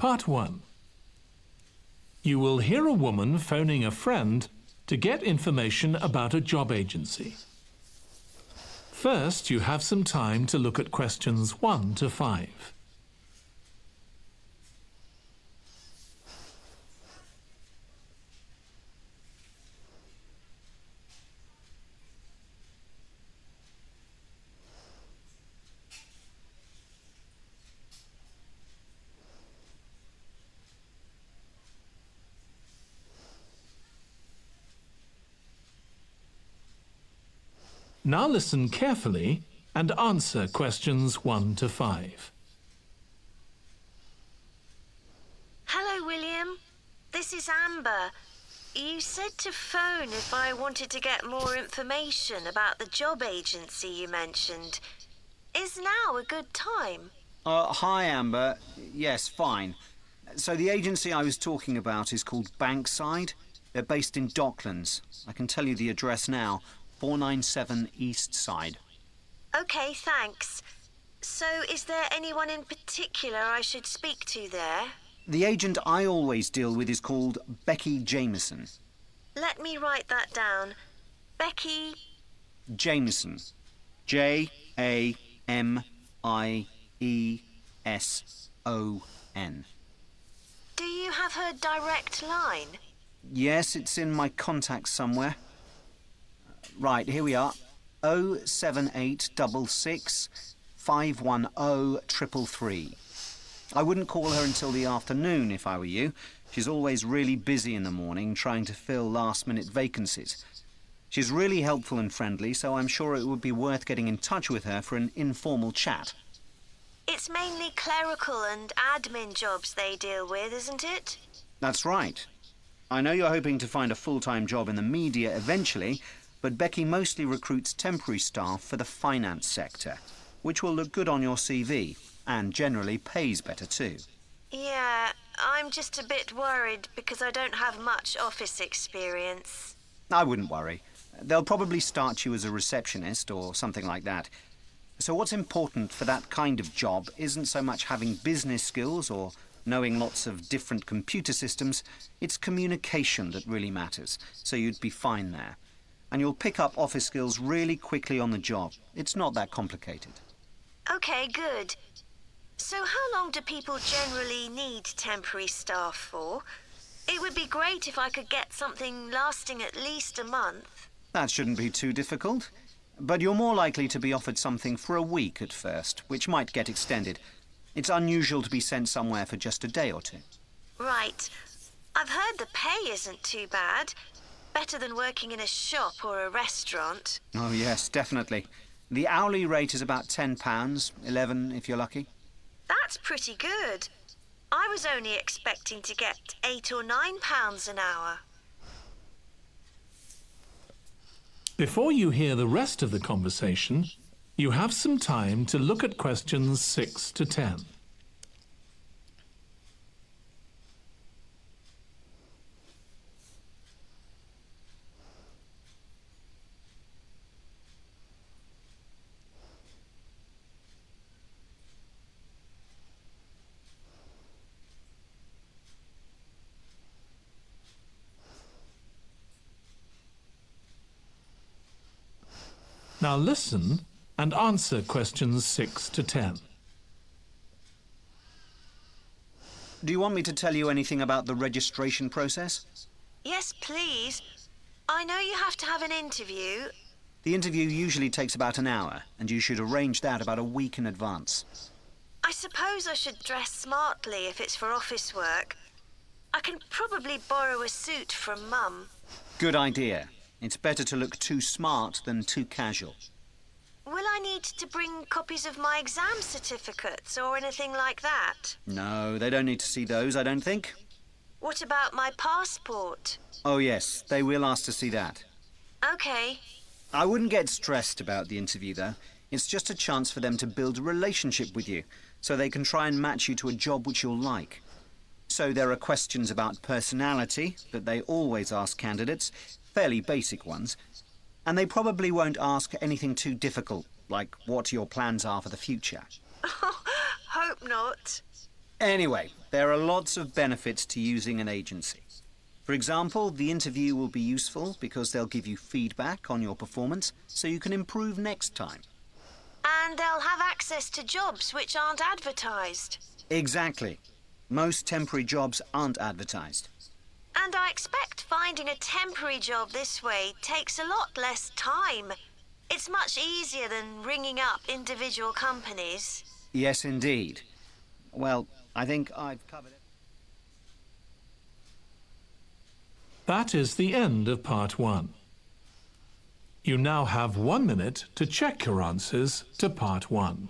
Part 1. You will hear a woman phoning a friend to get information about a job agency. First, you have some time to look at questions 1 to 5. Now listen carefully and answer questions 1 to 5. Hello, William. This is Amber. You said to phone if I wanted to get more information about the job agency you mentioned. Is now a good time? Hi, Amber. Yes, fine. So the agency I was talking about is called Bankside. They're based in Docklands. I can tell you the address now. 497 East Side. OK, thanks. So is there anyone in particular I should speak to there? The agent I always deal with is called Becky Jameson. Let me write that down. Becky... Jameson. Jameson. Do you have her direct line? Yes, it's in my contacts somewhere. Right, here we are. 07866 510 333. I wouldn't call her until the afternoon if I were you. She's always really busy in the morning trying to fill last-minute vacancies. She's really helpful and friendly, so I'm sure it would be worth getting in touch with her for an informal chat. It's mainly clerical and admin jobs they deal with, isn't it? That's right. I know you're hoping to find a full-time job in the media eventually, but Becky mostly recruits temporary staff for the finance sector, which will look good on your CV and generally pays better too. Yeah, I'm just a bit worried because I don't have much office experience. I wouldn't worry. They'll probably start you as a receptionist or something like that. So what's important for that kind of job isn't so much having business skills or knowing lots of different computer systems. It's communication that really matters, so you'd be fine there. And you'll pick up office skills really quickly on the job. It's not that complicated. OK, good. So how long do people generally need temporary staff for? It would be great if I could get something lasting at least a month. That shouldn't be too difficult. But you're more likely to be offered something for a week at first, which might get extended. It's unusual to be sent somewhere for just a day or two. Right. I've heard the pay isn't too bad. Better than working in a shop or a restaurant. Oh, yes, definitely. The hourly rate is about £10, 11 if you're lucky. That's pretty good. I was only expecting to get £8 or £9 an hour. Before you hear the rest of the conversation, you have some time to look at questions 6 to 10. Now listen and answer questions 6 to 10. Do you want me to tell you anything about the registration process? Yes, please. I know you have to have an interview. The interview usually takes about an hour, and you should arrange that about a week in advance. I suppose I should dress smartly if it's for office work. I can probably borrow a suit from Mum. Good idea. It's better to look too smart than too casual. Will I need to bring copies of my exam certificates or anything like that? No, they don't need to see those, I don't think. What about my passport? Oh, yes, they will ask to see that. OK. I wouldn't get stressed about the interview, though. It's just a chance for them to build a relationship with you, so they can try and match you to a job which you'll like. So there are questions about personality that they always ask candidates, fairly basic ones, and they probably won't ask anything too difficult, like what your plans are for the future. Hope not. Anyway, there are lots of benefits to using an agency. For example, the interview will be useful because they'll give you feedback on your performance so you can improve next time. And they'll have access to jobs which aren't advertised. Exactly. Most temporary jobs aren't advertised. And I expect finding a temporary job this way takes a lot less time. It's much easier than ringing up individual companies. Yes, indeed. Well, I think I've covered it. That is the end of part 1. You now have 1 minute to check your answers to part 1.